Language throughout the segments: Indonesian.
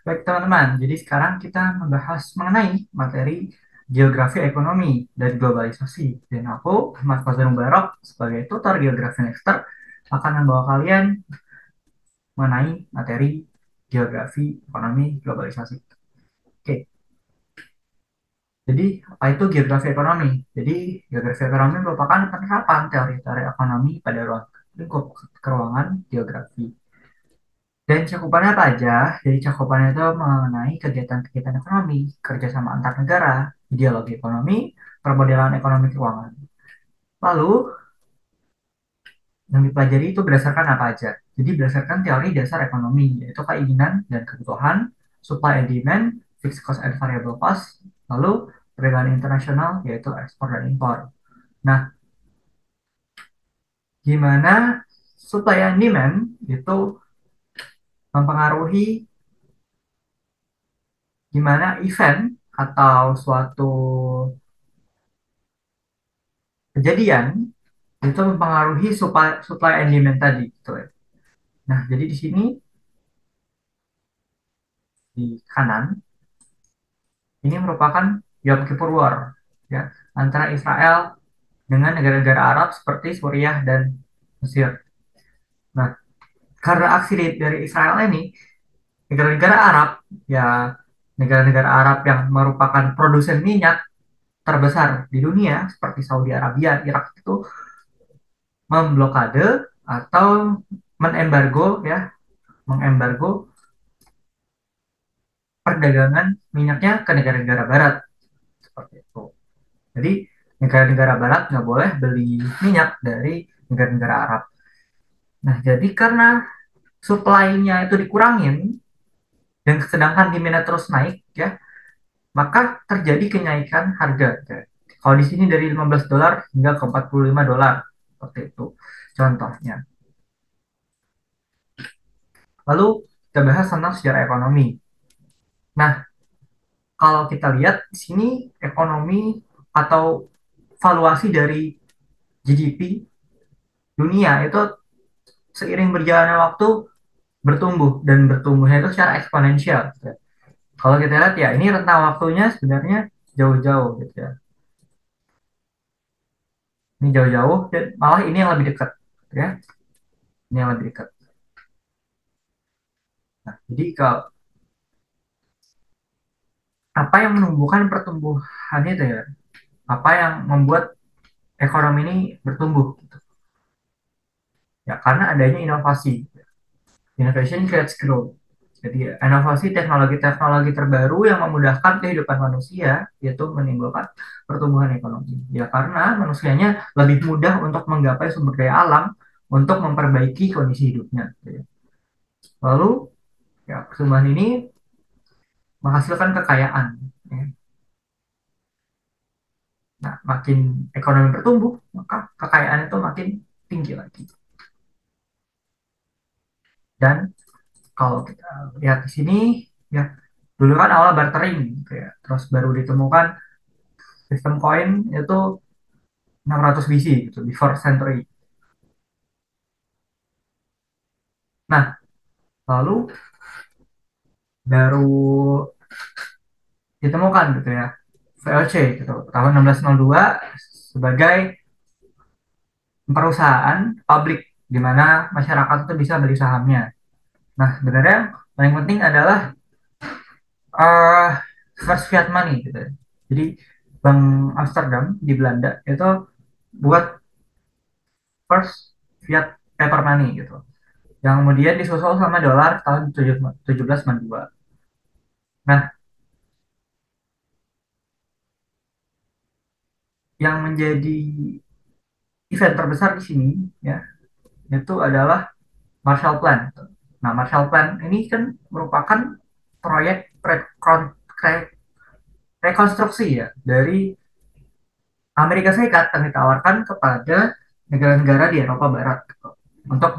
Baik teman-teman, jadi sekarang kita membahas mengenai materi geografi ekonomi dan globalisasi. Dan aku, Ahmad Fazal Mubarak, sebagai tutor geografi Nexter, akan membawa kalian mengenai materi geografi ekonomi globalisasi. Oke, jadi apa itu geografi ekonomi? Jadi geografi ekonomi merupakan penerapan teori-teori ekonomi pada ruang lingkup keruangan geografi. Dan cakupannya apa aja? Jadi cakupannya itu mengenai kegiatan-kegiatan ekonomi, kerjasama antar negara, ideologi ekonomi, permodelan ekonomi keuangan. Lalu yang dipelajari itu berdasarkan apa aja? Jadi berdasarkan teori dasar ekonomi, yaitu keinginan dan kebutuhan, supply and demand, fixed cost and variable cost, lalu perdagangan internasional, yaitu ekspor dan impor. Nah, gimana supply and demand itu mempengaruhi gimana event atau suatu kejadian itu mempengaruhi supply and demand tadi gitu ya. Nah, jadi di sini di kanan ini merupakan Yom Kippur War ya antara Israel dengan negara-negara Arab seperti Suriah dan Mesir. Nah, karena aksi dari Israel ini, negara-negara Arab ya negara-negara Arab yang merupakan produsen minyak terbesar di dunia seperti Saudi Arabia, Irak itu memblokade atau menembargo ya, mengembargo perdagangan minyaknya ke negara-negara barat seperti itu. Jadi negara-negara barat nggak boleh beli minyak dari negara-negara Arab. Nah, jadi karena supply-nya itu dikurangin dan sedangkan demand terus naik ya, maka terjadi kenaikan harga. Ya. Kalau di sini dari 15 dolar hingga ke 45 dolar seperti itu contohnya. Lalu kita bahas tentang sejarah ekonomi. Nah, kalau kita lihat di sini ekonomi atau valuasi dari GDP dunia itu seiring berjalannya waktu bertumbuh dan bertumbuhnya itu secara eksponensial gitu ya. Kalau kita lihat ya ini rentang waktunya sebenarnya jauh-jauh gitu ya. Ini jauh-jauh dan malah ini yang lebih dekat gitu ya. Ini yang lebih dekat. Nah, jadi kalau apa yang menumbuhkan pertumbuhan itu ya? Apa yang membuat ekonomi ini bertumbuh gitu. Ya karena adanya inovasi. Innovation creates growth. Jadi inovasi teknologi-teknologi terbaru yang memudahkan kehidupan manusia yaitu menimbulkan pertumbuhan ekonomi. Ya karena manusianya lebih mudah untuk menggapai sumber daya alam untuk memperbaiki kondisi hidupnya. Gitu ya. Lalu ya pertumbuhan ini menghasilkan kekayaan. Ya. Nah, makin ekonomi bertumbuh, maka kekayaan itu makin tinggi lagi. Dan kalau kita lihat di sini, ya dulu kan awal bartering, gitu ya. Terus baru ditemukan sistem koin itu 600 BC gitu, before century. Nah, lalu baru ditemukan gitu ya, VOC gitu, tahun 1602 sebagai perusahaan publik di mana masyarakat itu bisa beli sahamnya. Nah, sebenarnya paling penting adalah uh, first fiat money gitu ya. Jadi Bank Amsterdam di Belanda itu buat first fiat paper money gitu. Yang kemudian disusul sama dolar tahun 1792. Nah, yang menjadi event terbesar di sini ya itu adalah Marshall Plan. Nah, Marshall Plan ini kan merupakan proyek rekonstruksi ya dari Amerika Serikat yang ditawarkan kepada negara-negara di Eropa Barat gitu, untuk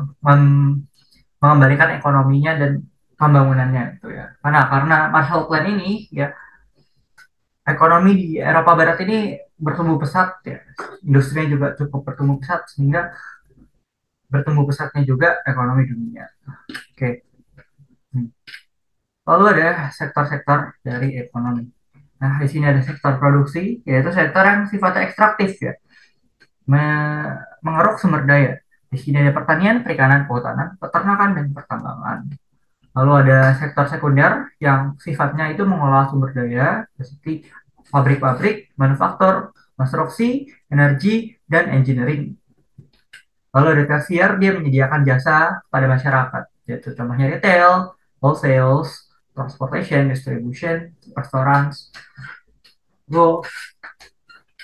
mengembalikan ekonominya dan pembangunannya itu ya. Karena Marshall Plan ini ya ekonomi di Eropa Barat ini bertumbuh pesat ya. Industrinya juga cukup bertumbuh pesat sehingga bertumbuh pesatnya juga ekonomi dunia. Oke. Hmm. Lalu ada sektor-sektor dari ekonomi. Nah, di sini ada sektor produksi, yaitu sektor yang sifatnya ekstraktif ya, mengeruk sumber daya. Di sini ada pertanian, perikanan, kehutanan, peternakan, dan pertambangan. Lalu ada sektor sekunder yang sifatnya itu mengolah sumber daya, seperti pabrik-pabrik, manufaktur, konstruksi, energi, dan engineering. Lalu ada tersier, dia menyediakan jasa pada masyarakat, yaitu contohnya retail, wholesale, transportation, distribution, restoran,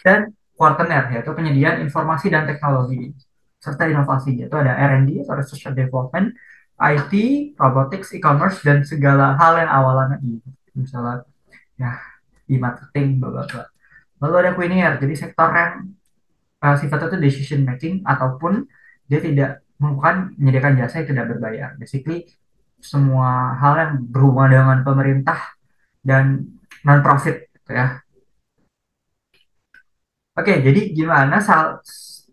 dan quarterner, yaitu penyediaan informasi dan teknologi, serta inovasi, yaitu ada R&D atau Research and Development, IT, robotics, e-commerce, dan segala hal yang awalannya misalnya ya di marketing, bla bla bla. Lalu ada Quinier, jadi sektor yang sifatnya itu decision making ataupun dia tidak merupakan menyediakan jasa yang tidak berbayar. Basically semua hal yang berhubungan dengan pemerintah dan non profit gitu ya. Oke, jadi gimana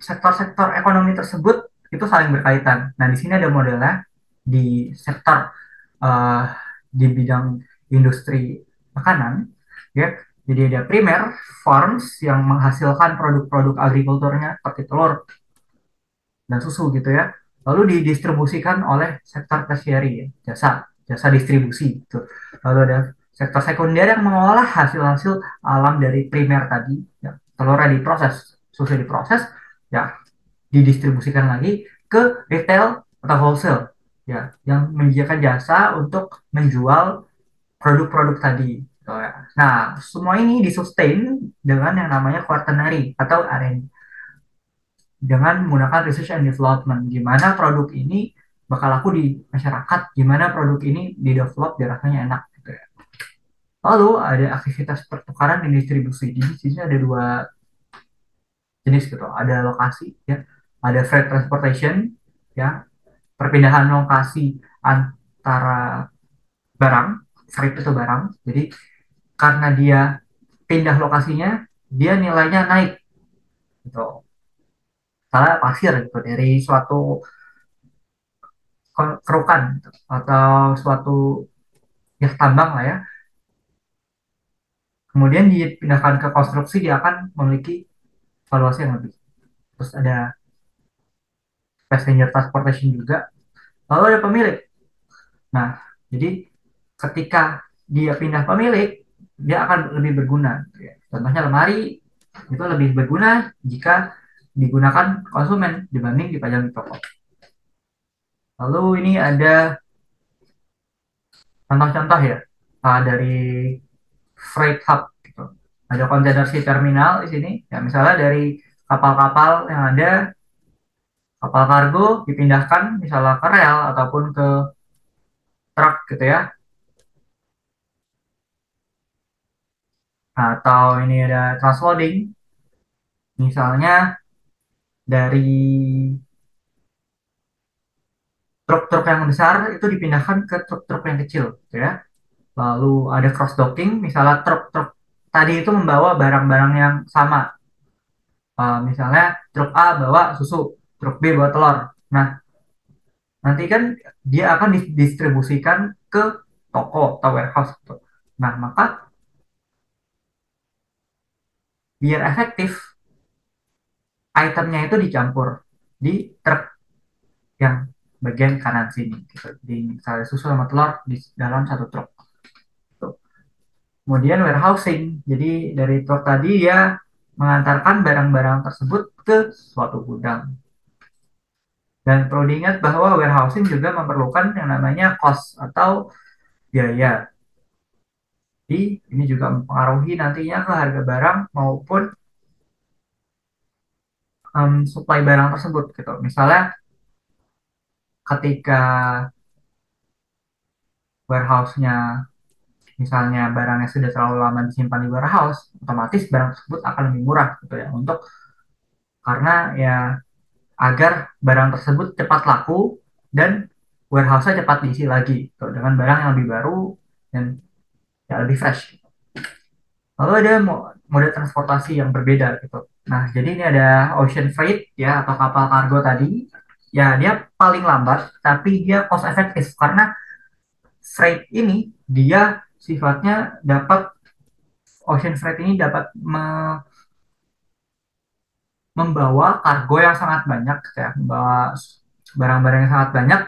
sektor-sektor ekonomi tersebut itu saling berkaitan. Nah, di sini ada modelnya di sektor eh, di bidang industri makanan, ya. Jadi ada primer farms yang menghasilkan produk-produk agrikulturnya seperti telur dan susu gitu ya. Lalu didistribusikan oleh sektor tersieri, ya, jasa distribusi gitu. Lalu ada sektor sekunder yang mengolah hasil-hasil alam dari primer tadi, ya. Telurnya diproses, susu diproses, ya didistribusikan lagi ke retail atau wholesale, ya, yang menyediakan jasa untuk menjual produk-produk tadi. Gitu ya. Nah, semua ini disustain dengan yang namanya quaternary atau R&D, dengan menggunakan research and development, gimana produk ini bakal laku di masyarakat, gimana produk ini di develop biar rasanya enak gitu ya. Lalu ada aktivitas pertukaran dan distribusi. Di sini ada dua jenis gitu, ada lokasi ya, ada freight transportation ya, perpindahan lokasi antara barang, freight itu barang. Jadi karena dia pindah lokasinya, dia nilainya naik gitu. Misalnya pasir gitu dari suatu kerukan gitu, atau suatu ya tambang lah ya. Kemudian dipindahkan ke konstruksi, dia akan memiliki valuasi yang lebih. Terus ada passenger transportation juga. Lalu ada pemilik. Nah, jadi ketika dia pindah pemilik, dia akan lebih berguna. Contohnya lemari itu lebih berguna jika digunakan konsumen dibanding dipajang di toko. Lalu ini ada contoh-contoh ya dari freight hub gitu. Ada container ship terminal di sini. Ya misalnya dari kapal-kapal yang ada, kapal kargo dipindahkan misalnya ke rel ataupun ke truk gitu ya. Atau ini ada transloading, misalnya dari truk-truk yang besar itu dipindahkan ke truk-truk yang kecil gitu ya. Lalu ada cross docking, misalnya truk-truk tadi itu membawa barang-barang yang sama. Misalnya truk A bawa susu, truk B bawa telur. Nah, nanti kan dia akan didistribusikan ke toko atau warehouse gitu. Nah, maka biar efektif, itemnya itu dicampur di truk yang bagian kanan sini gitu. Di misalnya susu sama telur di dalam satu truk. Gitu. Kemudian warehousing. Jadi dari truk tadi ya mengantarkan barang-barang tersebut ke suatu gudang. Dan perlu diingat bahwa warehousing juga memerlukan yang namanya cost atau biaya. Jadi ini juga mempengaruhi nantinya ke harga barang maupun supply barang tersebut gitu. Misalnya ketika warehouse-nya, misalnya barangnya sudah terlalu lama disimpan di warehouse, otomatis barang tersebut akan lebih murah gitu ya, untuk karena ya agar barang tersebut cepat laku dan warehouse-nya cepat diisi lagi gitu, dengan barang yang lebih baru dan ya lebih fresh. Lalu ada mode transportasi yang berbeda gitu. Nah, jadi ini ada ocean freight ya, atau kapal kargo tadi. Ya, dia paling lambat tapi dia cost efektif karena freight ini dia sifatnya dapat ocean freight ini dapat membawa kargo yang sangat banyak, ya, membawa barang-barang yang sangat banyak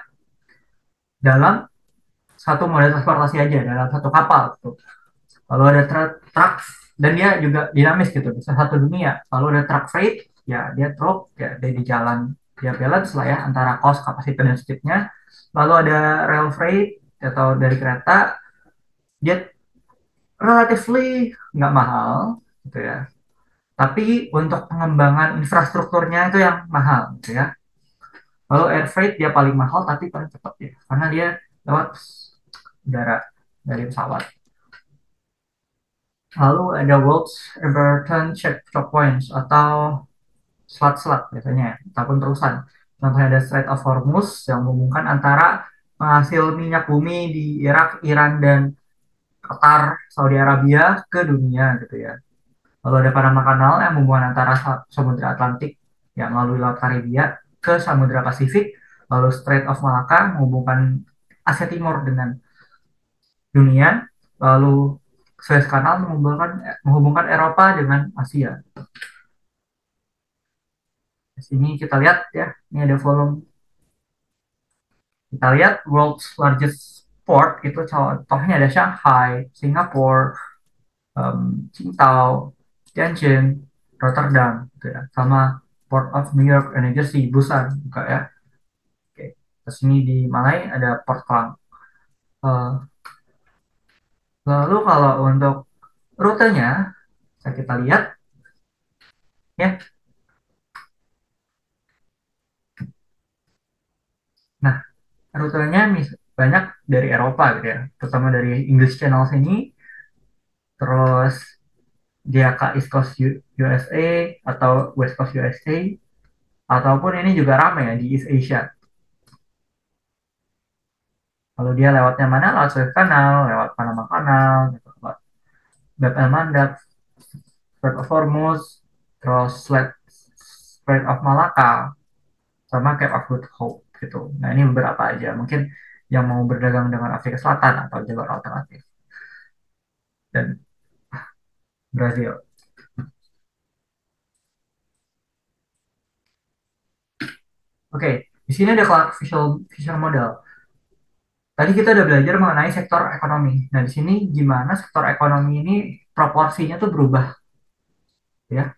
dalam satu moda transportasi aja, dalam satu kapal gitu. Lalu ada truk dan dia juga dinamis gitu, bisa satu dunia. Lalu ada truck freight, ya dia truk, ya dia di jalan, dia balance lah ya antara cost, kapasitas dan speednya. Lalu ada rail freight atau dari kereta, dia relatively nggak mahal gitu ya. Tapi untuk pengembangan infrastrukturnya itu yang mahal gitu ya. Lalu air freight dia paling mahal tapi paling cepat ya, karena dia lewat udara dari pesawat. Lalu ada World's Everton Choke Points atau selat-selat biasanya, ataupun terusan. Contohnya ada Strait of Hormuz yang menghubungkan antara penghasil minyak bumi di Irak, Iran, dan Qatar, Saudi Arabia ke dunia gitu ya. Lalu ada Panama Canal yang menghubungkan antara Samudra Atlantik yang melalui Laut Karibia ke Samudra Pasifik. Lalu Strait of Malacca menghubungkan Asia Timur dengan dunia. Lalu Suez Canal menghubungkan Eropa dengan Asia. Di sini kita lihat ya, ini ada volume. Kita lihat world's largest port itu contohnya ada Shanghai, Singapura, Qingdao, Tianjin, Rotterdam, gitu ya. Sama Port of New York and New Jersey, Busan juga ya. Oke. Terus ini di Malai ada Port Klang. Eh, lalu kalau untuk rutenya, bisa kita lihat ya. Nah, rutenya banyak dari Eropa gitu ya, terutama dari English Channel sini, terus dia ke East Coast USA atau West Coast USA, ataupun ini juga ramai ya di East Asia. Kalau dia lewatnya mana? Lewat Suez Canal, lewat Panama Canal, gitu, lewat Bab el Mandab, Strait of Hormuz, terus Strait of Malacca, sama Cape of Good Hope gitu. Nah ini beberapa aja. Mungkin yang mau berdagang dengan Afrika Selatan atau jalur alternatif dan Brazil. Oke, di sini ada Clark Visual Model. Tadi kita udah belajar mengenai sektor ekonomi. Nah, di sini gimana sektor ekonomi ini proporsinya tuh berubah ya.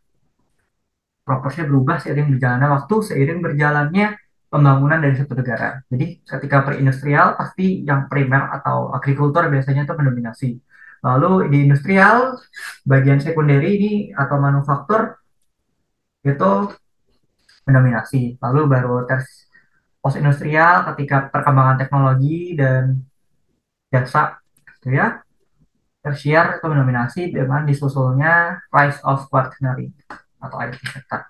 Proporsinya berubah seiring berjalannya waktu, seiring berjalannya pembangunan dari suatu negara. Jadi ketika perindustrial pasti yang primer atau agrikultur biasanya itu mendominasi. Lalu di industrial, bagian sekunderi ini atau manufaktur itu mendominasi. Lalu baru post industrial ketika perkembangan teknologi dan jasa gitu ya. Tersier itu mendominasi dengan disusulnya rise of quaternary atau IT sector.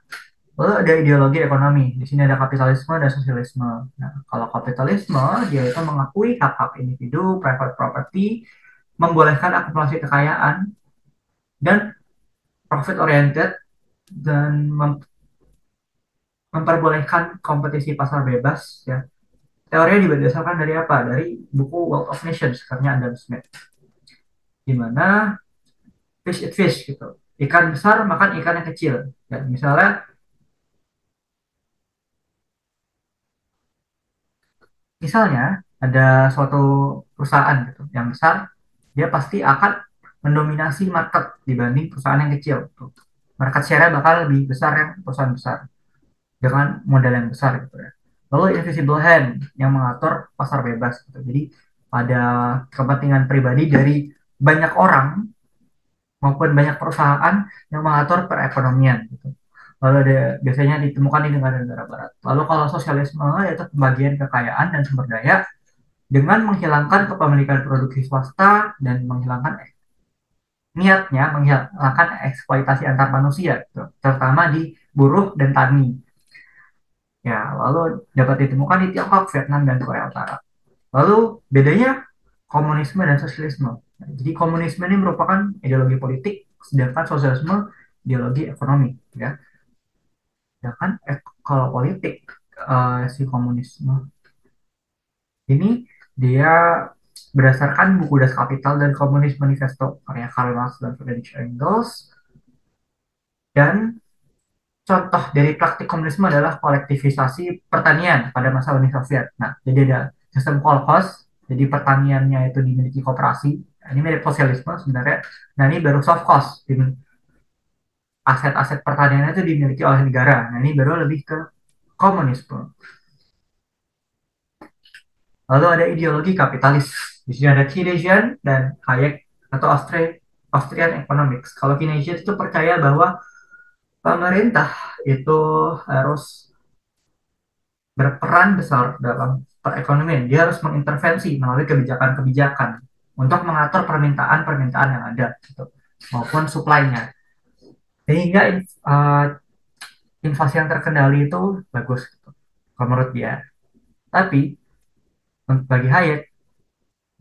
Lalu ada ideologi ekonomi. Di sini ada kapitalisme dan sosialisme. Nah, kalau kapitalisme dia itu mengakui hak-hak individu, private property, membolehkan akumulasi kekayaan dan profit oriented dan memperbolehkan kompetisi pasar bebas ya. Teorinya didasarkan dari apa? Dari buku Wealth of Nations karya Adam Smith. Di mana fish eat fish gitu. Ikan besar makan ikan yang kecil. Ya, misalnya ada suatu perusahaan gitu yang besar, dia pasti akan mendominasi market dibanding perusahaan yang kecil. Gitu. Market share-nya bakal lebih besar yang perusahaan besar dengan modal yang besar gitu ya. Lalu invisible hand yang mengatur pasar bebas gitu. Jadi ada kepentingan pribadi dari banyak orang maupun banyak perusahaan yang mengatur perekonomian gitu. Lalu ada biasanya ditemukan di negara-negara barat. Lalu kalau sosialisme yaitu pembagian kekayaan dan sumber daya dengan menghilangkan kepemilikan produksi swasta dan menghilangkan niatnya menghilangkan eksploitasi antar manusia, gitu, terutama di buruh dan tani. Ya, lalu dapat ditemukan di Tiongkok, Vietnam, dan Korea Utara. Lalu bedanya komunisme dan sosialisme. Jadi komunisme ini merupakan ideologi politik, sedangkan sosialisme ideologi ekonomi. Ya, sedangkan kalau politik si komunisme ini dia Berdasarkan buku Das Kapital dan Komunis Manifesto karya Karl Marx dan Friedrich Engels. Dan contoh dari praktik komunisme adalah kolektivisasi pertanian pada masa Uni Soviet. Nah, jadi ada sistem kolkhoz, jadi pertaniannya itu dimiliki koperasi. Nah, ini mirip sosialisme sebenarnya. Nah, ini baru sovkhoz, aset-aset pertanian itu dimiliki oleh negara. Nah, ini baru lebih ke komunisme. Lalu ada ideologi kapitalis. Di sini ada Keynesian dan Hayek atau Austrian Economics. Kalau Keynesian itu percaya bahwa pemerintah itu harus berperan besar dalam perekonomian. Dia harus mengintervensi melalui kebijakan-kebijakan untuk mengatur permintaan-permintaan yang ada, gitu, maupun supply-nya. Sehingga inflasi yang terkendali itu bagus, gitu, menurut dia. Tapi bagi Hayek,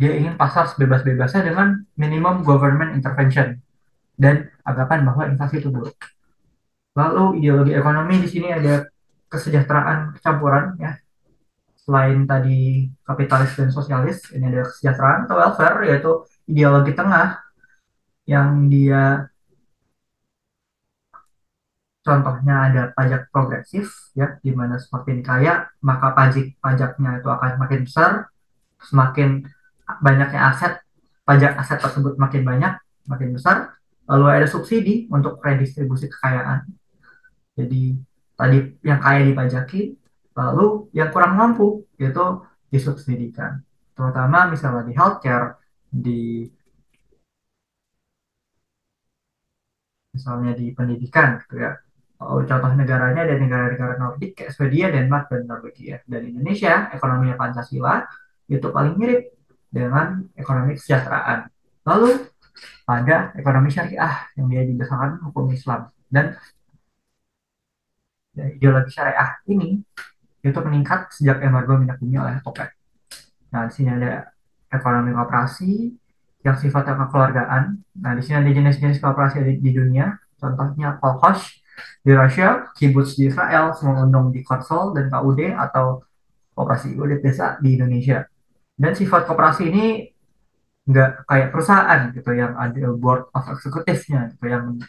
dia ingin pasar sebebas-bebasnya dengan minimum government intervention dan anggapan bahwa inflasi itu buruk. Lalu ideologi ekonomi di sini ada kesejahteraan campuran ya. Selain tadi kapitalis dan sosialis, ini ada kesejahteraan atau welfare, yaitu ideologi tengah yang dia contohnya ada pajak progresif ya, di mana semakin kaya maka pajaknya itu akan makin besar, semakin banyaknya aset, pajak aset tersebut makin banyak, makin besar. Lalu ada subsidi untuk redistribusi kekayaan. Jadi tadi yang kaya dipajaki, lalu yang kurang mampu itu disubsidikan. Terutama misalnya di healthcare, di misalnya di pendidikan gitu ya. Oh, contoh negaranya ada negara-negara Nordik kayak Swedia, Denmark, dan Norwegia. Dan Indonesia, ekonominya Pancasila, itu paling mirip dengan ekonomi kesejahteraan. Lalu ada ekonomi syariah yang dia didasarkan hukum Islam. Dan ideologi syariah ini itu meningkat sejak embargo minyak bumi oleh OPEC. Nah, di sini ada ekonomi kooperasi yang sifatnya kekeluargaan. Nah, di sini ada jenis-jenis kooperasi di dunia. Contohnya kolkhoz di Rusia, kibbutz di Israel, semengundung di Korsel dan KUD atau kooperasi unit desa di Indonesia. Dan sifat kooperasi ini nggak kayak perusahaan gitu yang ada board of executive-nya gitu yang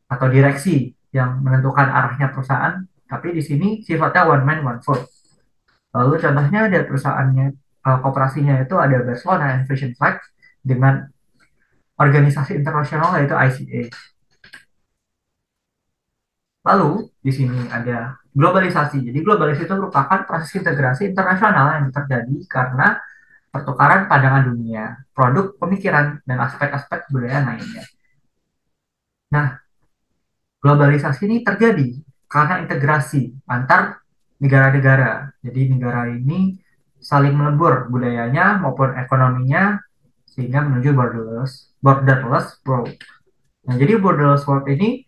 atau direksi yang menentukan arahnya perusahaan, tapi di sini sifatnya one man one vote. Lalu contohnya ada perusahaannya, kooperasinya itu ada Barcelona and Fashion Flag dengan organisasi internasional yaitu ICA. Lalu di sini ada globalisasi. Jadi globalisasi itu merupakan proses integrasi internasional yang terjadi karena pertukaran pandangan dunia, produk, pemikiran, dan aspek-aspek kebudayaan lainnya. Nah, globalisasi ini terjadi karena integrasi antar negara-negara. Jadi negara ini saling melebur budayanya maupun ekonominya sehingga menuju borderless world. Nah, jadi borderless world ini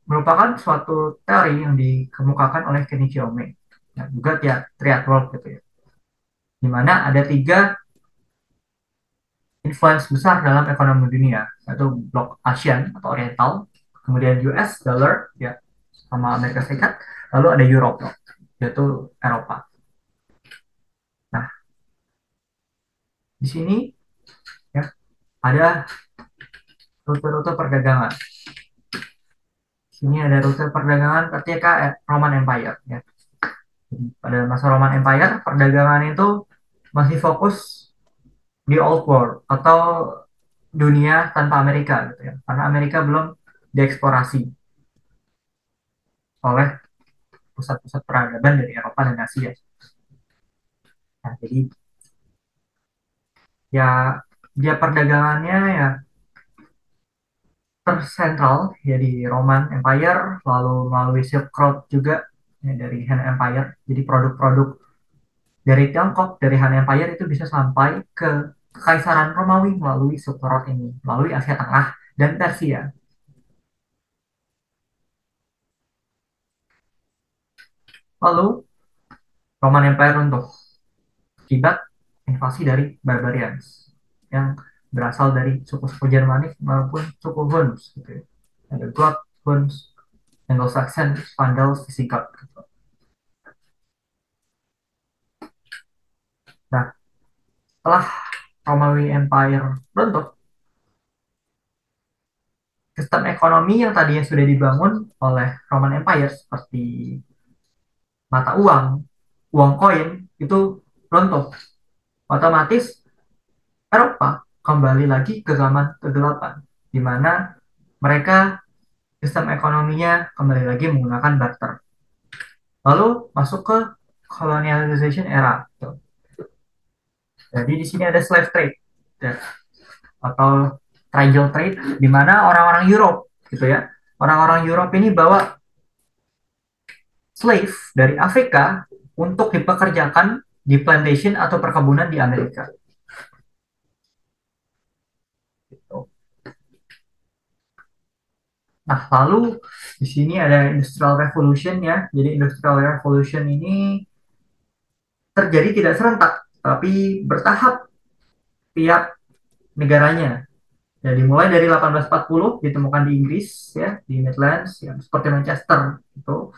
merupakan suatu teori yang dikemukakan oleh Kenichi Ome. Nah, juga triad world gitu ya. Di mana ada tiga influence besar dalam ekonomi dunia, yaitu blok ASEAN atau Oriental, kemudian US dollar ya sama Amerika Serikat, lalu ada Europe yaitu Eropa. Nah, di sini ya ada rute-rute perdagangan. Di sini ada rute perdagangan ketika Roman Empire ya. Jadi, pada masa Roman Empire perdagangan itu masih fokus di Old World atau dunia tanpa Amerika gitu ya. Karena Amerika belum dieksplorasi oleh pusat-pusat peradaban dari Eropa dan Asia. Nah, jadi ya dia perdagangannya ya tersentral ya di Roman Empire, lalu melalui Silk Road juga ya, dari Han Empire. Jadi produk-produk dari Tiongkok, dari Han Empire itu bisa sampai ke Kekaisaran Romawi melalui Silk Road ini, melalui Asia Tengah dan Persia. Lalu Roman Empire runtuh akibat invasi dari barbarians yang berasal dari suku-suku Jermanik maupun suku Huns gitu ya. Ada Goth, Huns, Anglo-Saxon, Vandals, Visigoth gitu. Nah, setelah Romawi Empire runtuh, sistem ekonomi yang tadinya sudah dibangun oleh Roman Empire seperti mata uang, uang koin itu runtuh. Otomatis Eropa kembali lagi ke zaman kegelapan, di mana mereka sistem ekonominya kembali lagi menggunakan barter. Lalu masuk ke colonialization era. Jadi di sini ada slave trade ya, atau triangle trade, di mana orang-orang Europe gitu ya, orang-orang Europe ini bawa slave dari Afrika untuk dipekerjakan di plantation atau perkebunan di Amerika. Gitu. Nah, lalu di sini ada Industrial Revolution ya. Jadi Industrial Revolution ini terjadi tidak serentak, tapi bertahap tiap negaranya. Ya, dimulai dari 1840 ditemukan di Inggris ya, di Midlands yang seperti Manchester itu.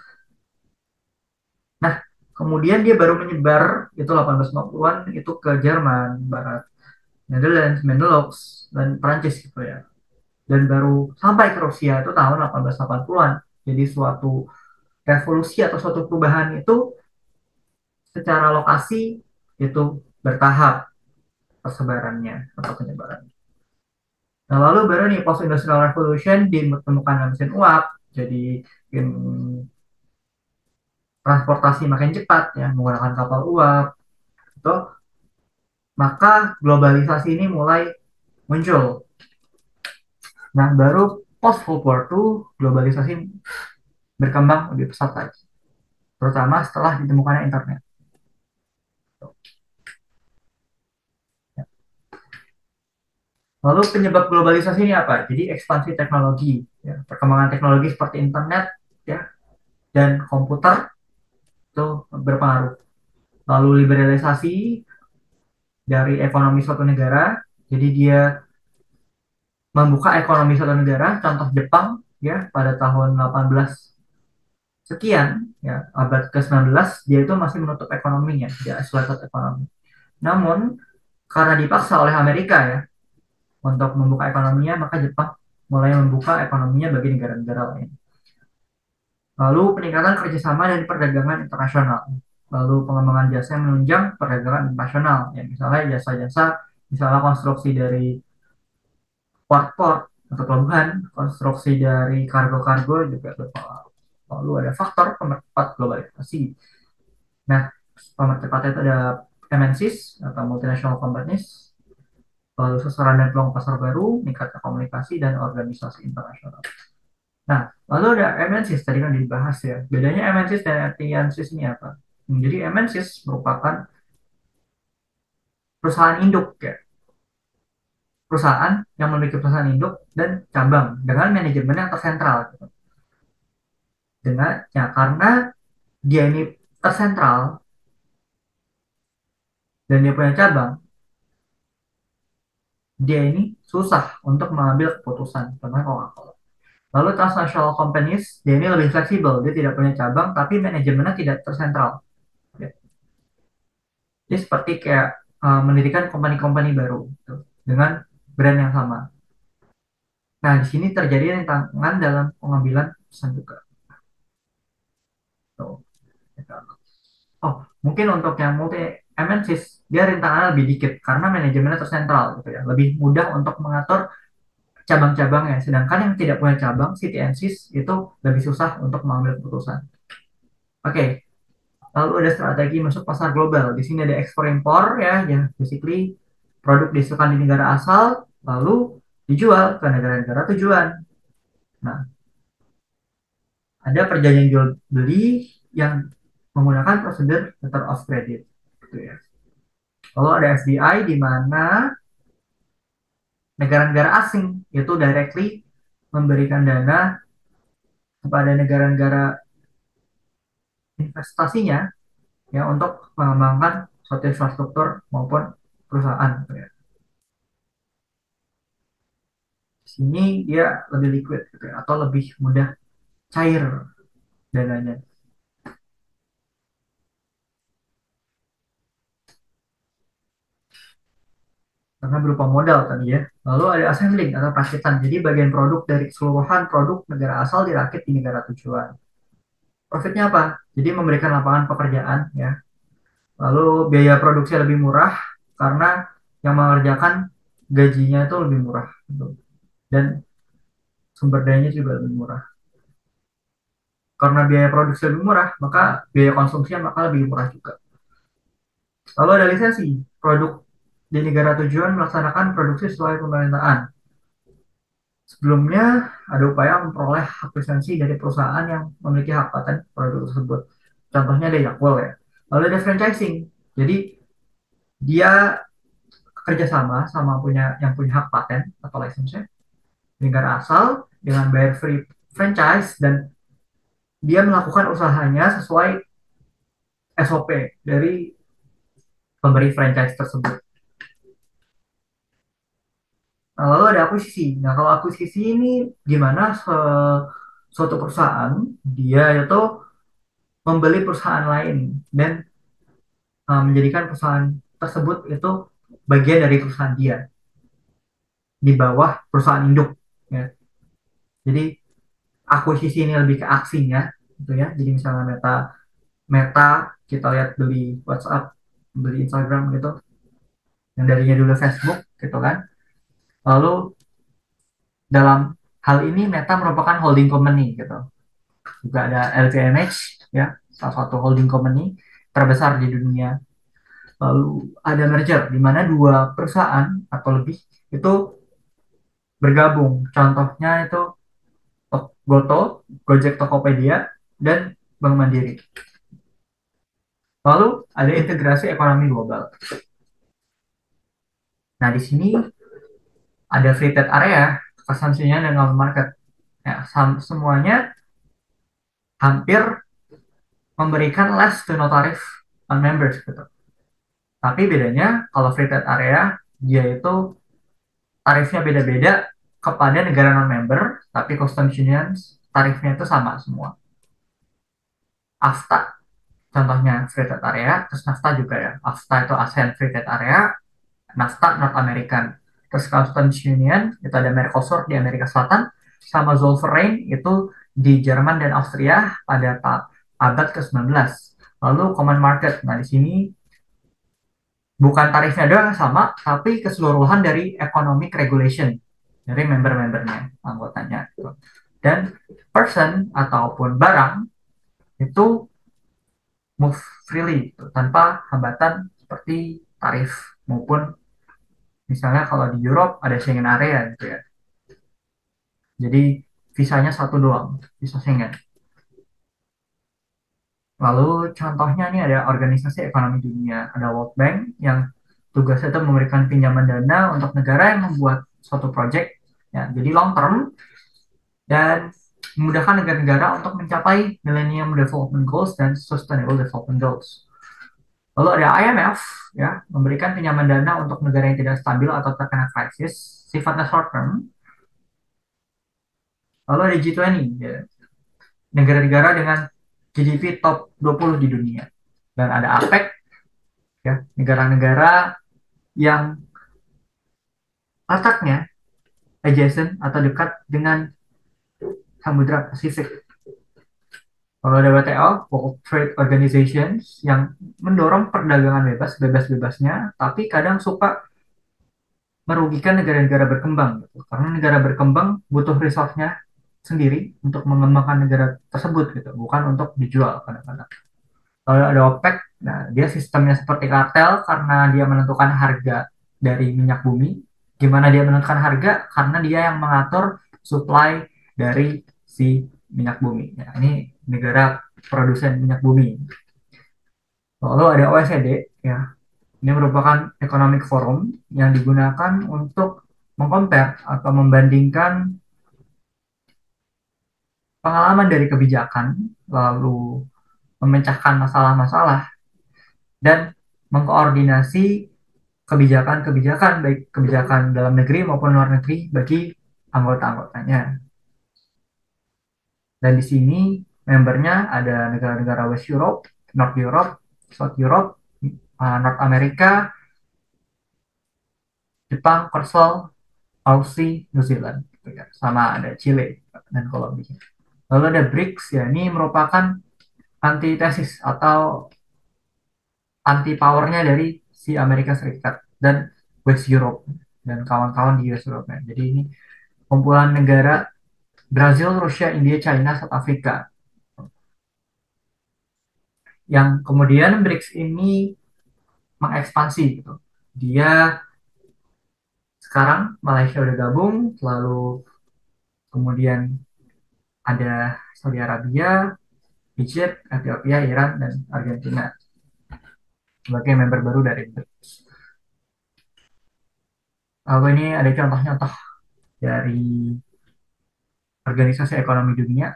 Nah, kemudian dia baru menyebar itu 1850-an itu ke Jerman Barat, Netherlands, Benelux dan Prancis gitu ya. Dan baru sampai ke Rusia itu tahun 1880-an. Jadi suatu revolusi atau suatu perubahan itu secara lokasi itu bertahap persebarannya atau penyebarannya. Nah, lalu baru nih post industrial revolution ditemukan mesin uap, jadi transportasi makin cepat ya menggunakan kapal uap itu, maka globalisasi ini mulai muncul. Nah, baru post World War II globalisasi berkembang lebih pesat lagi, terutama setelah ditemukannya internet. Lalu penyebab globalisasi ini apa? Jadi ekspansi teknologi, ya, perkembangan teknologi seperti internet ya dan komputer itu berpengaruh. Lalu liberalisasi dari ekonomi suatu negara, jadi dia membuka ekonomi suatu negara, contoh Jepang ya pada tahun 18 sekian ya abad ke-19 dia itu masih menutup ekonominya, dia isolated ekonomi. Namun karena dipaksa oleh Amerika ya untuk membuka ekonominya, maka Jepang mulai membuka ekonominya bagi negara-negara lain. Lalu peningkatan kerjasama dan perdagangan internasional. Lalu pengembangan jasa yang menunjang perdagangan internasional. Ya, misalnya jasa-jasa, misalnya konstruksi dari port-port atau pelabuhan, konstruksi dari kargo-kargo juga berpengaruh. Lalu ada faktor pemercepat globalisasi. Nah, pemercepat itu ada MNCs atau multinational companies, lalu sasaran dan peluang pasar baru, meningkatnya komunikasi dan organisasi internasional. Nah, lalu ada MNCs tadi kan dibahas ya. Bedanya MNCs dan FTNCs ini apa? Jadi MNCs merupakan perusahaan induk ya. Perusahaan yang memiliki perusahaan induk dan cabang dengan manajemen yang tersentral gitu. Dengan ya karena dia ini tersentral dan dia punya cabang, dia ini susah untuk mengambil keputusan. Contohnya Coca-Cola. Lalu transnational companies, dia ini lebih fleksibel, dia tidak punya cabang tapi manajemennya tidak tersentral. Ya. Jadi seperti kayak mendirikan company-company baru gitu, dengan brand yang sama. Nah, di sini terjadi rintangan dalam pengambilan keputusan juga. Tuh, gitu. Oh, mungkin untuk yang multi MNCs, dia rintangannya lebih dikit karena manajemennya tersentral gitu ya. Lebih mudah untuk mengatur cabang-cabangnya. Sedangkan yang tidak punya cabang, CTNCs, itu lebih susah untuk mengambil keputusan. Oke, lalu ada strategi masuk pasar global. Di sini ada ekspor impor ya, yang basically produk dihasilkan di negara asal, lalu dijual ke negara-negara tujuan. Nah, ada perjanjian jual beli yang menggunakan prosedur letter of credit. Gitu ya. Lalu ada FDI di mana negara-negara asing itu directly memberikan dana kepada negara-negara investasinya ya untuk mengembangkan suatu infrastruktur maupun perusahaan. Gitu ya. Di sini dia lebih liquid gitu ya, atau lebih mudah cair dananya. karena berupa modal tadi ya. Lalu ada assembling atau perakitan. Jadi bagian produk dari keseluruhan produk negara asal dirakit di negara tujuan. Profitnya apa? Jadi memberikan lapangan pekerjaan ya. Lalu biaya produksi lebih murah karena yang mengerjakan gajinya itu lebih murah gitu. Dan sumber dayanya juga lebih murah. Karena biaya produksi lebih murah, maka biaya konsumsinya maka lebih murah juga. Lalu ada lisensi. Produk di negara tujuan melaksanakan produksi sesuai pemerintahan. Sebelumnya ada upaya memperoleh hak lisensi dari perusahaan yang memiliki hak paten produk tersebut. Contohnya ada Yakult ya. Lalu ada franchising. Jadi dia kerjasama sama yang punya hak paten atau lisensi negara asal dengan bayar free franchise dan dia melakukan usahanya sesuai SOP dari pemberi franchise tersebut. Nah, lalu ada akuisisi. Nah, kalau akuisisi ini gimana suatu perusahaan dia itu membeli perusahaan lain dan menjadikan perusahaan tersebut itu bagian dari perusahaan dia di bawah perusahaan induk ya. Jadi akuisisi ini lebih ke aksinya gitu ya. Jadi misalnya Meta Meta kita lihat beli WhatsApp, beli Instagram gitu, yang darinya dulu Facebook gitu kan. Lalu dalam hal ini Meta merupakan holding company gitu. Juga ada LVMH ya, salah satu holding company terbesar di dunia. Lalu ada merger di mana dua perusahaan atau lebih itu bergabung. Contohnya itu Goto, Gojek Tokopedia, dan Bank Mandiri. Lalu ada integrasi ekonomi global. Nah, di sini ada free trade area, asumsinya dengan market. Ya, semuanya hampir memberikan less to no tariff on members gitu. Tapi bedanya kalau free trade area dia itu tarifnya beda-beda kepada negara non-member, tapi customs unions tarifnya itu sama semua. AFTA contohnya free trade area, terus NAFTA juga ya. AFTA itu ASEAN Free Trade Area, NAFTA North American. Terus Customs Union itu ada Mercosur di Amerika Selatan, sama Zollverein itu di Jerman dan Austria pada abad ke-19. Lalu Common Market. Nah, di sini bukan tarifnya doang yang sama, tapi keseluruhan dari economic regulation dari member-membernya, anggotanya. Dan person ataupun barang itu move freely gitu, tanpa hambatan seperti tarif maupun misalnya kalau di Europe ada Schengen area gitu ya. Jadi visanya satu doang, visa Schengen. Lalu contohnya ini ada organisasi ekonomi dunia, ada World Bank yang tugasnya itu memberikan pinjaman dana untuk negara yang membuat suatu project ya. Jadi long term dan memudahkan negara-negara untuk mencapai Millennium Development Goals dan Sustainable Development Goals. Lalu ada IMF ya, memberikan pinjaman dana untuk negara yang tidak stabil atau terkena krisis, sifatnya short term. Lalu ada G20 ya, negara-negara dengan GDP top 20 di dunia. Dan ada APEC ya, negara-negara yang letaknya adjacent atau dekat dengan Samudra Pasifik. Kalau ada WTO, World Trade Organization, yang mendorong perdagangan bebas, bebas-bebasnya, tapi kadang suka merugikan negara-negara berkembang. Gitu. Karena negara berkembang butuh resource-nya sendiri untuk mengembangkan negara tersebut, gitu. Bukan untuk dijual kadang-kadang. Kalau ada OPEC, nah dia sistemnya seperti kartel karena dia menentukan harga dari minyak bumi. Gimana dia menentukan harga? Karena dia yang mengatur supply dari si minyak bumi. Ya, ini negara produsen minyak bumi. Lalu ada OECD, ya. Ini merupakan economic forum yang digunakan untuk mengcompare atau membandingkan pengalaman dari kebijakan, lalu memecahkan masalah-masalah dan mengkoordinasi kebijakan-kebijakan baik kebijakan dalam negeri maupun luar negeri bagi anggota-anggotanya. Dan di sini membernya ada negara-negara West Europe, North Europe, South Europe, North America, Jepang, Korsel, Aussie, New Zealand, gitu ya. Sama ada Chile dan Kolombia. Lalu ada BRICS, ya ini merupakan antitesis atau anti powernya dari si Amerika Serikat dan West Europe dan kawan-kawan di US Europe. Jadi ini kumpulan negara Brazil, Rusia, India, China, South Africa. Yang kemudian BRICS ini mengekspansi gitu. Dia sekarang Malaysia udah gabung, lalu kemudian ada Saudi Arabia, Egypt, Ethiopia, Iran, dan Argentina sebagai member baru dari BRICS. Lalu ini ada contoh-contoh dari Organisasi Ekonomi Dunia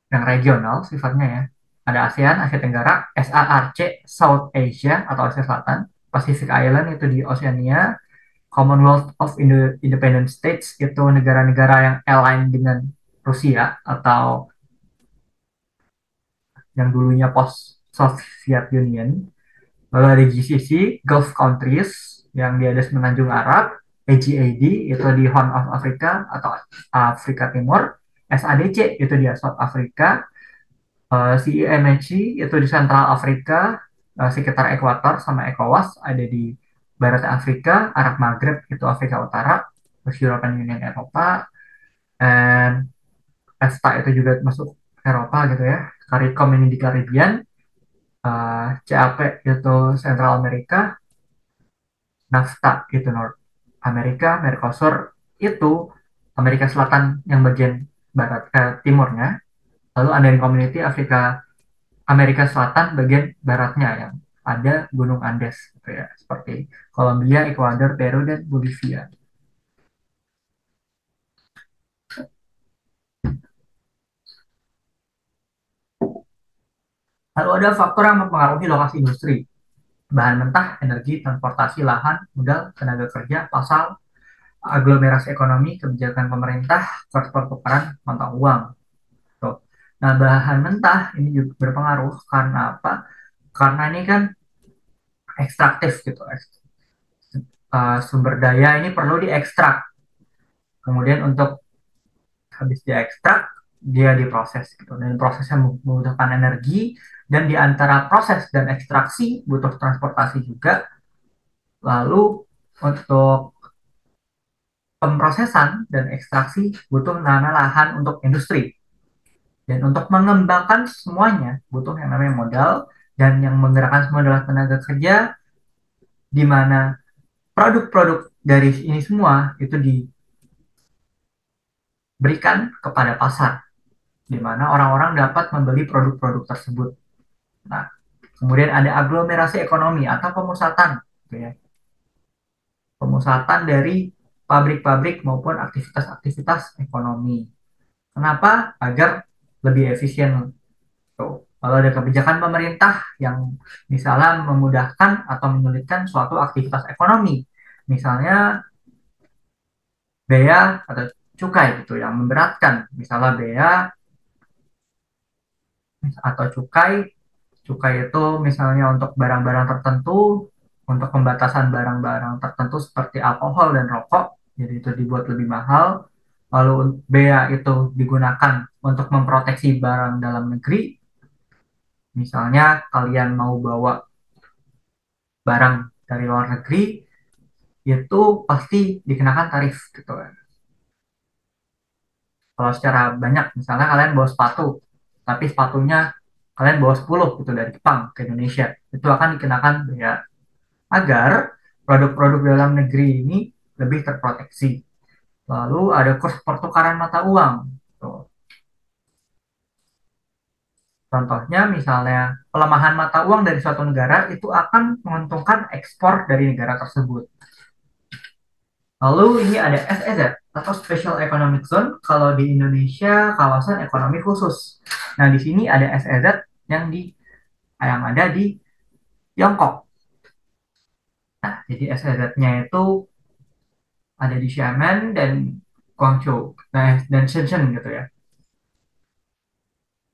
yang regional sifatnya ya. Ada ASEAN, Asia Tenggara, SARC, South Asia atau Asia Selatan, Pacific Island itu di Oceania, Commonwealth of Independent States itu negara-negara yang align dengan Rusia atau yang dulunya post Soviet Union. Lalu ada GCC, Gulf Countries yang di ada Semenanjung Arab, AGAD itu di Horn of Africa atau Afrika Timur, SADC itu di South Africa, CEMEC itu di Central Afrika, sekitar ekuator sama ECOWAS ada di Barat Afrika, Arab Maghrib itu Afrika Utara, terus European Union Eropa, dan EFTA itu juga masuk Eropa gitu ya. CARICOM ini di Caribbean, CAP itu Central Amerika, NAFTA itu North Amerika, Mercosur itu Amerika Selatan yang bagian barat timurnya, lalu Andean Community Afrika Amerika Selatan bagian baratnya yang ada Gunung Andes gitu ya, seperti Kolombia, Ekuador, Peru, dan Bolivia. Lalu ada faktor yang mempengaruhi lokasi industri, bahan mentah, energi, transportasi, lahan, modal, tenaga kerja, pasar, aglomerasi ekonomi, kebijakan pemerintah, pertukaran mata uang. Tuh. Nah, bahan mentah ini juga berpengaruh karena apa? Karena ini kan ekstraktif gitu. Sumber daya ini perlu diekstrak. Kemudian untuk habis diekstrak, dia diproses gitu. Dan prosesnya membutuhkan energi dan di antara proses dan ekstraksi butuh transportasi juga. Lalu untuk pemrosesan dan ekstraksi butuh namanya lahan untuk industri. Dan untuk mengembangkan semuanya butuh yang namanya modal dan yang menggerakkan semua adalah tenaga kerja di mana produk-produk dari ini semua itu diberikan kepada pasar di mana orang-orang dapat membeli produk-produk tersebut. Nah, kemudian ada aglomerasi ekonomi atau pemusatan gitu ya. Pemusatan dari pabrik-pabrik maupun aktivitas-aktivitas ekonomi. Kenapa? Agar lebih efisien. Tuh. Kalau ada kebijakan pemerintah yang misalnya memudahkan atau menyulitkan suatu aktivitas ekonomi, misalnya bea atau cukai gitu yang memberatkan, misalnya bea atau cukai, cukai itu misalnya untuk barang-barang tertentu, untuk pembatasan barang-barang tertentu seperti alkohol dan rokok, jadi itu dibuat lebih mahal. Lalu bea itu digunakan untuk memproteksi barang dalam negeri, misalnya kalian mau bawa barang dari luar negeri itu pasti dikenakan tarif gitu kan. Kalau secara banyak misalnya kalian bawa sepatu, tapi sepatunya kalian bawa 10 gitu dari Jepang ke Indonesia, itu akan dikenakan bea agar produk-produk dalam negeri ini lebih terproteksi. Lalu ada kurs pertukaran mata uang. Tuh. Contohnya misalnya pelemahan mata uang dari suatu negara itu akan menguntungkan ekspor dari negara tersebut. Lalu ini ada SEZ atau Special Economic Zone. Kalau di Indonesia kawasan ekonomi khusus. Nah, di sini ada SEZ yang ada di Tiongkok. Nah, jadi SEZ-nya itu ada di Xiamen dan Guangzhou, nah, dan Shenzhen gitu ya.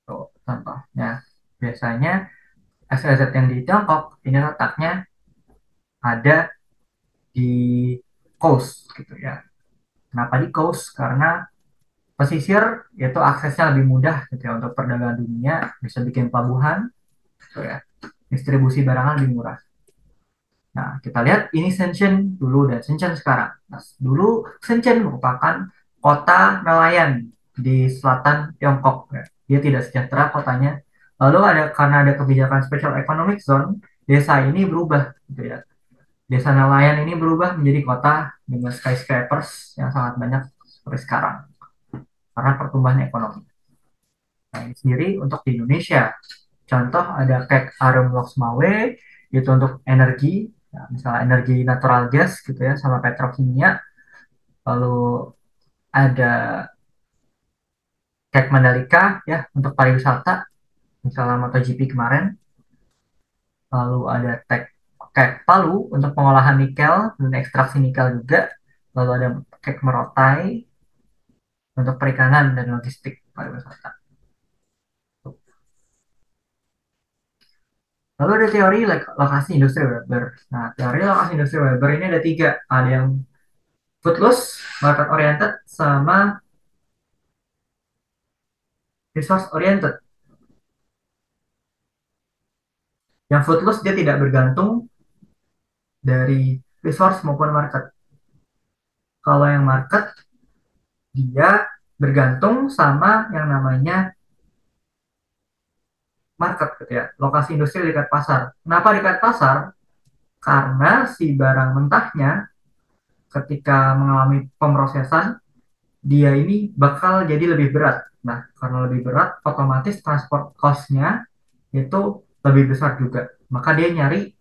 Tuh, contohnya. Biasanya SEZ yang di Tiongkok ini letaknya ada di coast gitu ya. Kenapa di coast? Karena pesisir itu aksesnya lebih mudah gitu ya untuk perdagangan dunia, bisa bikin pelabuhan gitu ya. Distribusi barangnya lebih murah. Nah, kita lihat ini Shenzhen dulu dan Shenzhen sekarang. Nah, dulu Shenzhen merupakan kota nelayan di selatan Tiongkok. Ya. Dia tidak sejahtera kotanya. Lalu ada karena ada kebijakan Special Economic Zone, desa ini berubah gitu ya. Desa nelayan ini berubah menjadi kota dengan skyscrapers yang sangat banyak seperti sekarang karena pertumbuhan ekonomi. Nah, ini sendiri untuk di Indonesia. Contoh ada kayak Arum Loks Mawe itu untuk energi, ya, misalnya energi natural gas gitu ya sama petrokimia. Lalu ada kayak Mandalika ya untuk pariwisata, misalnya MotoGP kemarin. Lalu ada kayak Palu untuk pengolahan nikel dan ekstraksi nikel juga. Lalu ada kayak Merotai untuk perikanan dan logistik pariwisata. Lalu ada teori lokasi industri Weber. Nah, teori lokasi industri Weber ini ada tiga. Ada yang footloose, market oriented, sama resource oriented. Yang footloose dia tidak bergantung dari resource maupun market. Kalau yang market dia bergantung sama yang namanya market gitu ya. Lokasi industri dekat pasar. Kenapa dekat pasar? Karena si barang mentahnya ketika mengalami pemrosesan dia ini bakal jadi lebih berat. Nah, karena lebih berat, otomatis transport cost-nya itu lebih besar juga. Maka dia nyari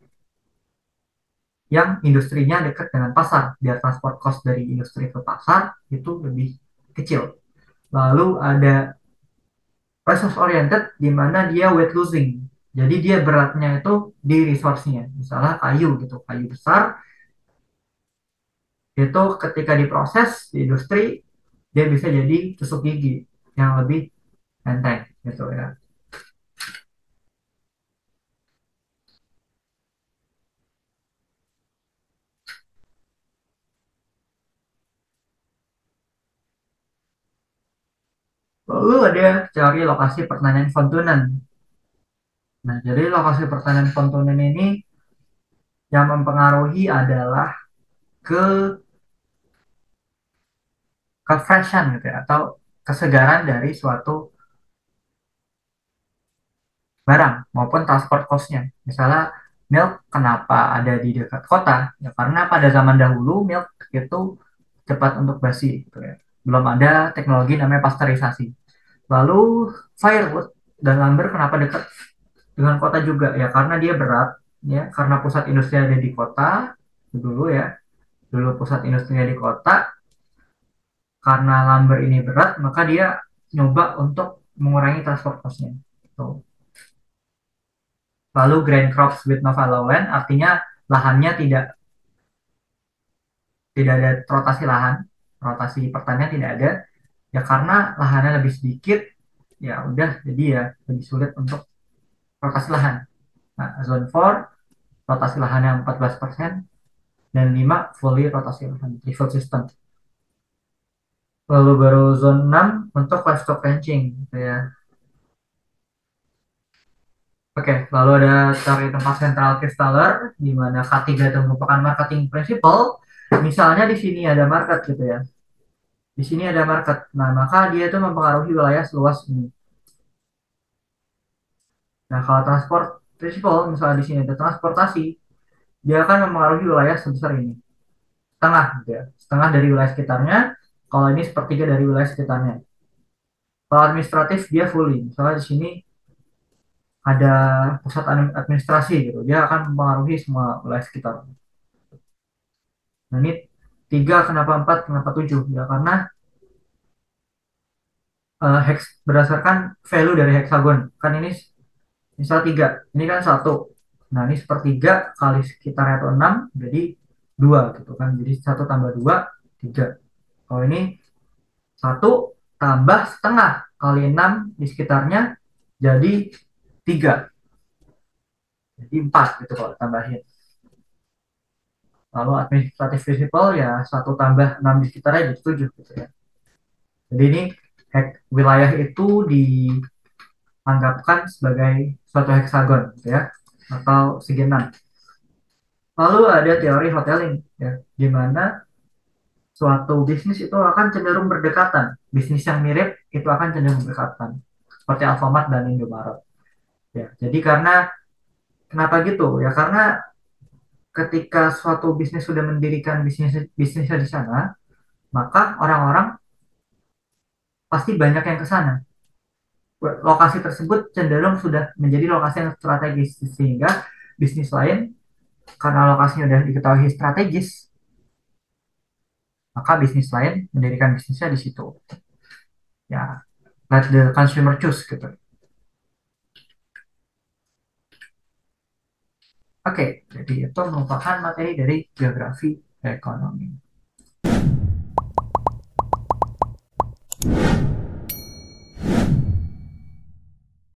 yang industrinya dekat dengan pasar, biar transport cost dari industri ke pasar itu lebih kecil. Lalu ada resource oriented di mana dia weight losing. Jadi dia beratnya itu di resource-nya. Misalnya kayu gitu, kayu besar itu ketika diproses di industri dia bisa jadi tusuk gigi yang lebih enteng gitu ya. Lalu ada teori lokasi pertanian kontunen. Nah, jadi lokasi pertanian kontunen ini yang mempengaruhi adalah ke freshan gitu ya, atau kesegaran dari suatu barang maupun transport cost-nya. Misalnya milk kenapa ada di dekat kota? Ya karena pada zaman dahulu milk itu cepat untuk basi gitu ya. Belum ada teknologi namanya pasteurisasi. Lalu firewood dan lumber kenapa dekat dengan kota juga? Ya karena dia berat ya, karena pusat industri ada di kota dulu ya. Dulu pusat industrinya di kota, karena lumber ini berat, maka dia nyoba untuk mengurangi transport cost-nya. Tuh. Lalu grand crops with no fallow land artinya lahannya tidak ada rotasi lahan, rotasi pertanian tidak ada. Ya karena lahannya lebih sedikit, ya udah jadi ya lebih sulit untuk rotasi lahan. Nah, zone 4 rotasi lahannya 14% dan 5 fully rotasi lahan, default system. Lalu baru zone 6 untuk livestock ranching gitu ya. Oke, lalu ada cari tempat sentral Kristaller, di mana K3 itu merupakan marketing principle. Misalnya di sini ada market gitu ya. Di sini ada market. Nah, maka dia itu mempengaruhi wilayah seluas ini. Nah, kalau transport principle, misalnya di sini ada transportasi, dia akan mempengaruhi wilayah sebesar ini. Setengah gitu ya. Setengah dari wilayah sekitarnya, kalau ini sepertiga dari wilayah sekitarnya. Kalau administratif dia fully. Misalnya di sini ada pusat administrasi gitu. Dia akan mempengaruhi semua wilayah sekitar. Nah, ini tiga kenapa empat kenapa tujuh ya karena hex berdasarkan value dari hexagon kan ini misal tiga ini kan satu, nah ini sepertiga kali sekitarnya atau enam jadi dua gitu kan, jadi satu tambah dua tiga. Kalau ini satu tambah setengah kali enam di sekitarnya jadi tiga, jadi empat gitu kalau tambahin. Lalu administratif visible ya satu tambah 6 di sekitarnya jadi 7 gitu ya. Jadi ini wilayah itu dianggapkan sebagai suatu heksagon gitu ya, atau segi enam. Lalu ada teori hoteling ya, di mana suatu bisnis itu akan cenderung berdekatan. Bisnis yang mirip itu akan cenderung berdekatan. Seperti Alfamart dan Indomaret. Ya, jadi karena kenapa gitu? Ya karena ketika suatu bisnis sudah mendirikan bisnisnya di sana, maka orang-orang pasti banyak yang ke sana. Lokasi tersebut cenderung sudah menjadi lokasi yang strategis sehingga bisnis lain karena lokasinya sudah diketahui strategis, maka bisnis lain mendirikan bisnisnya di situ. Ya, let the consumer choose gitu. Oke, jadi itu merupakan materi dari geografi ekonomi.